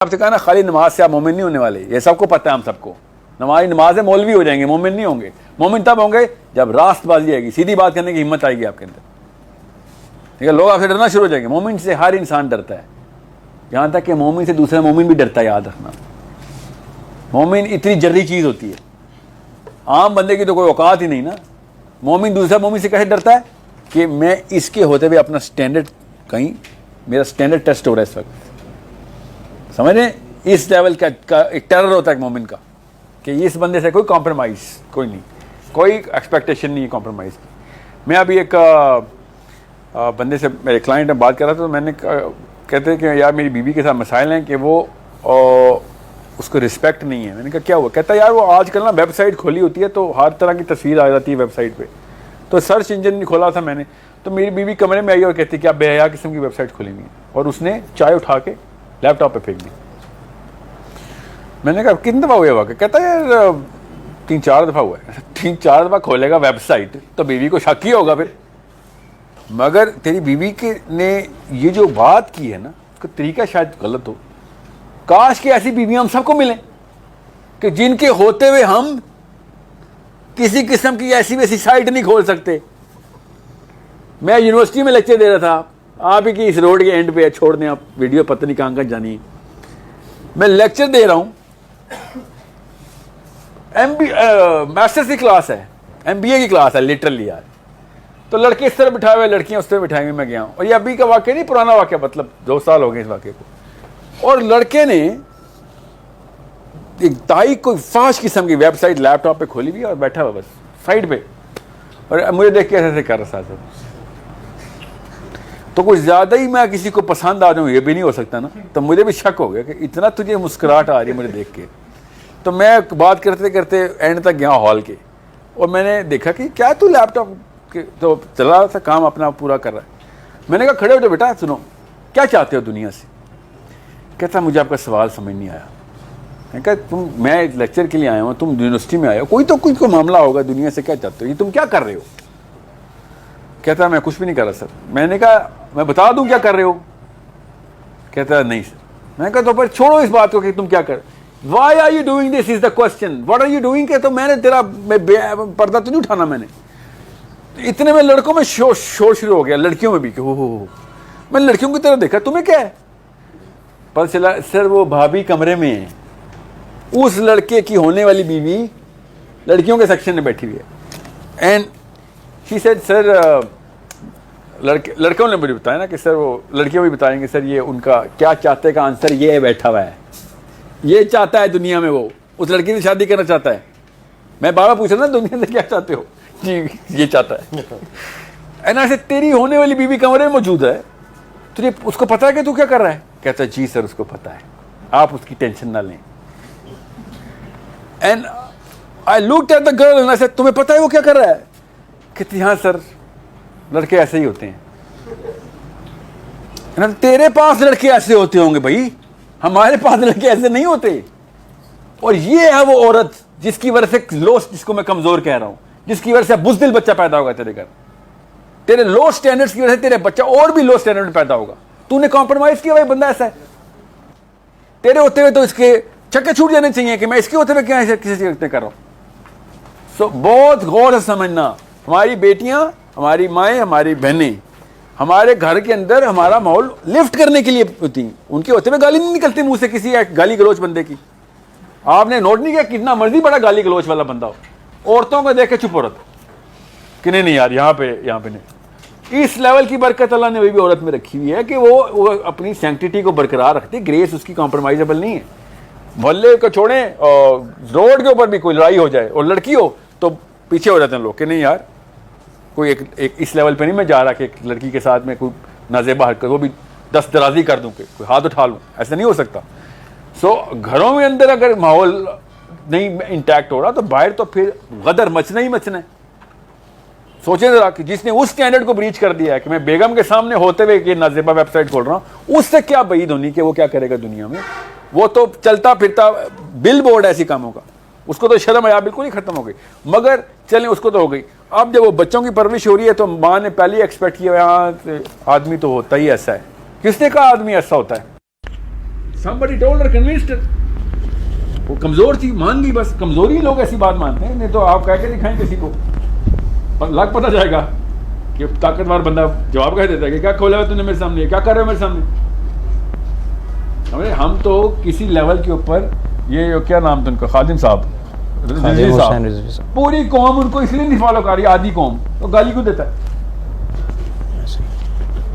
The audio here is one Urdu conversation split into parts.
آپ سے کہا نا خالی نماز سے آپ مومن نہیں ہونے والے، یہ سب کو پتہ ہے، ہم سب کو ہماری نماز ہے مولوی ہو جائیں گے، مومن نہیں ہوں گے۔ مومن تب ہوں گے جب راست بازی آئے گی، سیدھی بات کرنے کی ہمت آئے گی آپ کے اندر، ٹھیک ہے؟ لوگ آپ سے ڈرنا شروع ہو جائیں گے۔ مومن سے ہر انسان ڈرتا ہے، یہاں تک کہ مومن سے دوسرا مومن بھی ڈرتا ہے، یاد رکھنا۔ مومن اتنی جری چیز ہوتی ہے، عام بندے کی تو کوئی اوقات ہی نہیں نا۔ مومن دوسرا مومن سے کیسے ڈرتا ہے کہ میں اس کے ہوتے ہوئے اپنا سٹینڈرڈ، کہیں میرا سٹینڈرڈ ٹیسٹ ہو رہا ہے اس وقت، سمجھ رہے ہیں؟ اس لیول کا ایک ٹیرر ہوتا ہے مومن کا کہ اس بندے سے کوئی کمپرومائز کوئی نہیں، کوئی ایکسپیکٹیشن نہیں ہے کمپرومائز کی۔ میں ابھی ایک بندے سے، میرے کلائنٹ میں بات کر رہا تھا، تو میں نے کہتے ہیں کہ یار میری بیوی کے ساتھ مسائل ہیں کہ وہ اس کو رسپیکٹ نہیں ہے۔ میں نے کہا کیا ہوا؟ کہتا ہے یار وہ آج کل نا ویب سائٹ کھولی ہوتی ہے تو ہر طرح کی تصویر آ جاتی ہے ویب سائٹ پہ، تو سرچ انجن کھولا تھا میں نے، تو میری بیوی کمرے میں آئی اور کہتی کیا بے حیا قسم کی ویب سائٹ کھولی ہوئی ہے، اور اس نے چائے اٹھا کے لیپ ٹاپ پہ پھینک دی۔ میں نے کہا کتنی دفعہ ہوئے واقع؟ کہتا ہے یار 3-4 دفعہ ہوا ہے۔ 3-4 دفعہ کھولے گا ویب سائٹ تو بیوی کو شک ہی ہوگا پھر، مگر تیری بیوی نے یہ جو بات کی ہے نا، اس کا طریقہ شاید غلط ہو۔ کاش کہ ایسی بیویاں ہم سب کو ملیں کہ جن کے ہوتے ہوئے ہم کسی قسم کی ایسی ویسی سائٹ نہیں کھول سکتے۔ میں یونیورسٹی میں لیکچر دے رہا تھا، آپ ہی کی اس روڈ کے اینڈ پہ، چھوڑ دیں آپ ویڈیو، پتہ نہیں کہاں کہاں جانی ہے۔ میں لیکچر دے رہا ہوں، ماسٹرز کی کلاس ہے، MBA کی کلاس ہے لٹرلی یار، تو لڑکے اس طرح بٹھائے ہوئے، لڑکیاں اس طرح بٹھائی ہوئی، میں گیا ہوں، اور یہ ابھی کا واقعہ نہیں، پرانا واقعہ، مطلب 2 سال ہو گئے اس واقعے کو۔ اور لڑکے نے ایک دائی کوئی فاش قسم کی ویب سائٹ لیپ ٹاپ پہ کھولی ہوئی اور بیٹھا ہوا بس سائڈ پہ، اور مجھے دیکھ کے ایسے کر رہا تھا۔ تو کچھ زیادہ ہی میں کسی کو پسند آ جاؤں، یہ بھی نہیں ہو سکتا نا، تو مجھے بھی شک ہو گیا کہ اتنا تجھے مسکراہٹ آ رہی ہے مجھے دیکھ کے۔ تو میں بات کرتے کرتے اینڈ تک گیا ہال کے، اور میں نے دیکھا کہ کیا تو لیپ ٹاپ کے تو چلا رہا تھا، کام اپنا پورا کر رہا ہے۔ میں نے کہا کھڑے ہو جاؤ بیٹا، سنو کیا چاہتے ہو دنیا سے؟ کہتا مجھے آپ کا سوال سمجھ نہیں آیا۔ میں کہا میں لیکچر کے لیے آیا ہوں، تم یونیورسٹی میں آئے ہو، کوئی تو کچھ کو معاملہ ہوگا، دنیا سے کیا چاہتے ہو، یہ تم کیا کر رہے ہو؟ کہتا میں کچھ بھی نہیں کر رہا سر۔ میں نے کہا میں بتا دوں کیا کر رہے ہو؟ کہتا نہیں سر۔ میں نے کہا تو پھر چھوڑو اس بات کو کہ تم کیا کر، why are you doing this is the question, what are you doing? کہ تو میں نے تیرا پردہ تو نہیں اٹھانا میں نے۔ اتنے میں لڑکوں میں شور شروع ہو گیا، لڑکیوں میں بھی کہ ہو۔ میں نے لڑکیوں کی طرف دیکھا، تمہیں کیا ہے؟ پتہ چلا سر وہ بھابھی کمرے میں ہے، اس لڑکے کی ہونے والی بیوی لڑکیوں کے سیکشن میں بیٹھی ہوئی ہے۔ اینڈ شی سیڈ سر، لڑکوں نے مجھے بتایا نا کہ سر وہ لڑکیوں بھی بتائیں گے سر یہ ان کا کیا چاہتے کا آنسر یہ ہے، بیٹھا ہوا ہے، یہ چاہتا ہے دنیا میں، وہ اس لڑکی سے شادی کرنا چاہتا ہے۔ میں بابا پوچھ رہا نا دنیا سے کیا چاہتے ہو؟ جی یہ چاہتا ہے۔ اینا سے تیری ہونے والی بیوی کمرے میں موجود ہے، تجھے اس کو پتا ہے کہ تو کیا کر رہا ہے؟ کہتا ہے جی سر اس کو پتا ہے، آپ اس کی ٹینشن نہ لیں۔ And I looked at the girl and I said تمہیں پتا ہے وہ کیا کر رہا ہے؟ کہتی ہاں سر لڑکے ایسے ہی ہوتے ہیں۔ تیرے پاس لڑکے ایسے ہوتے ہوں گے بھائی، ہمارے پاس لڑکے ایسے نہیں ہوتے۔ اور یہ ہے وہ عورت جس کی وجہ سے جس کو میں کمزور کہہ رہا ہوں، جس کی وجہ سے بزدل بچہ پیدا ہوگا تیرے گھر، تیرے لو سٹینڈرڈز کی وجہ سے تیرے بچہ اور بھی لو سٹینڈرڈ پیدا ہوگا۔ تو نے کمپرومائز کیا، بھائی بندہ ایسا ہے، تیرے ہوتے ہوئے تو اس کے چکے چھوٹ جانے چاہیے کہ میں اس کے ہوتے ہوئے کیا کسی چیز کر رہا ہوں۔ سو بہت غور سے سمجھنا، ہماری بیٹیاں، ہماری مائیں، ہماری بہنیں ہمارے گھر کے اندر ہمارا ماحول لفٹ کرنے کے لیے ہوتی ہیں، ان کے ہوتے ہوئے گالی نہیں نکلتی منہ سے کسی گالی گلوچ بندے کی۔ آپ نے نوٹ نہیں کیا کتنا مرضی بڑا گالی گلوچ والا بندہ ہو، عورتوں کو دیکھ کے چپ ہو رہا تھا کہ نہیں یار یہاں پہ نہیں۔ اس لیول کی برکت اللہ نے بھی عورت میں رکھی ہوئی ہے کہ وہ اپنی سینکٹیٹی کو برقرار رکھتی ہے، گریس اس کی کمپرومائزیبل نہیں ہے۔ محلے کو چھوڑیں، روڈ کے اوپر بھی کوئی لڑائی ہو جائے اور لڑکی ہو تو پیچھے ہو جاتے ہیں لوگ کہ نہیں یار کوئی ایک اس لیول پہ نہیں میں جا رہا کہ ایک لڑکی کے ساتھ میں کوئی نازیبا حرکت، وہ بھی دست درازی کر دوں کہ کوئی ہاتھ اٹھا لوں، ایسا نہیں ہو سکتا۔ سو گھروں میں اندر اگر ماحول نہیں انٹیکٹ ہو رہا تو باہر تو پھر غدر مچنا ہی مچنا ہے۔ سوچیں ذرا کہ جس نے اس اسٹینڈرڈ کو بریچ کر دیا ہے کہ میں بیگم کے سامنے ہوتے ہوئے کہ نازیبا ویب سائٹ کھول رہا ہوں، اس سے کیا بعید ہونی کہ وہ کیا کرے گا دنیا میں؟ وہ تو چلتا پھرتا بل بورڈ ایسی کاموں کا، اس کو تو شرم حیا بالکل ہی ختم ہو گئی۔ مگر چلیں اس کو تو ہو گئی، اب جب وہ بچوں کی پرورش ہو رہی ہے تو ماں نے پہلے ایکسپیکٹ کیا آدمی تو ہوتا ہی ایسا ہے۔ کس نے کہا آدمی ایسا ہوتا ہے؟ somebody told her, convinced her. وہ کمزور تھی, مان گئی, بس کمزوری لوگ ایسی بات مانتے ہیں, نہیں تو آپ کہہ کے دکھائیں کسی کو, لگ پتہ جائے گا کہ طاقتور بندہ جواب کہہ دیتا ہے کہ کیا کھولا ہوا تم نے میرے سامنے, کیا کر رہے ہو میرے سامنے. ہم تو کسی لیول کے اوپر, یہ کیا نام تھا ان کا, خادم صاحب, پوری قوم ان کو اس لیے نہیں فالو کر رہی, آدھی قوم, تو گالی کیوں دیتا ہے,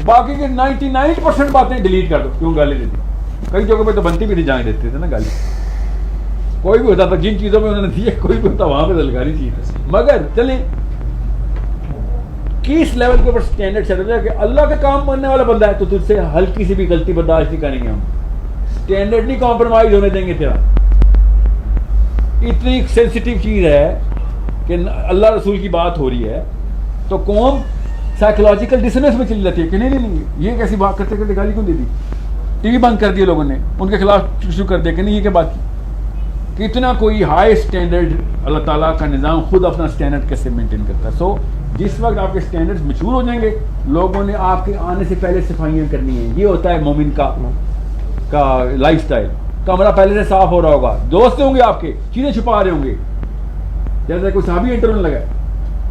باقی کے 99% باتیں ڈیلیٹ کر دو, کیوں گالی دیتی. کئی جگہوں پہ تو بنتی بھی نہیں, جائیں دیتے تھے نا گالی, کوئی بھی ہوتا تھا جن چیزوں میں انہوں نے دی ہے, کوئی بھی ہوتا وہاں پہ دلکاری چیز. مگر چلیں کس لیول کے اوپر اسٹینڈرڈ چل رہا ہے کہ اللہ کا کام کرنے والا بندہ ہے تو تجھ سے ہلکی سی بھی غلطی برداشت نہیں کریں گے ہم, اسٹینڈرڈ نہیں کمپرومائز ہونے دیں گے تیرا. اتنی سینسٹیو چیز ہے کہ اللہ رسول کی بات ہو رہی ہے تو قوم سائیکولوجیکل ڈسنس میں چلی جاتی ہے کہ نہیں یہ کیسی بات کرتے کرتے گالی کیوں دے دی, ٹی وی بند کر دیا لوگوں نے, ان کے خلاف شروع کر دیا کہ نہیں یہ کیا بات کی. کتنا کوئی ہائی اسٹینڈرڈ, اللہ تعالیٰ کا نظام خود اپنا اسٹینڈرڈ کیسے مینٹین کرتا ہے. سو جس وقت آپ کے اسٹینڈرڈ میچور ہو جائیں گے, لوگوں نے آپ کے آنے سے پہلے صفائیاں کرنی ہیں. یہ ہوتا ہے مومن کا لائف اسٹائل. کمرہ پہلے سے صاف ہو رہا ہوگا, دوست ہوں گے آپ کے, چیزیں چھپا رہے ہوں گے, جیسے کوئی صحابی انٹر ہونے لگا.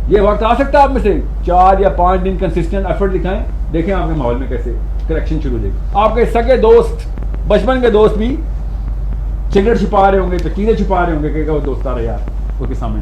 یہ وقت آ سکتا ہے آپ میں سے 4 یا 5 دن کنسسٹنٹ ایفرٹ دکھائیں, دیکھیں آپ کے ماحول میں کیسے کریکشن شروع ہو جائے گی. آپ کے سگے دوست, بچپن کے دوست بھی سگریٹ چھپا رہے ہوں گے, تو چیزیں چھپا رہے ہوں گے کہ وہ دوست آ رہے یار اس کے سامنے.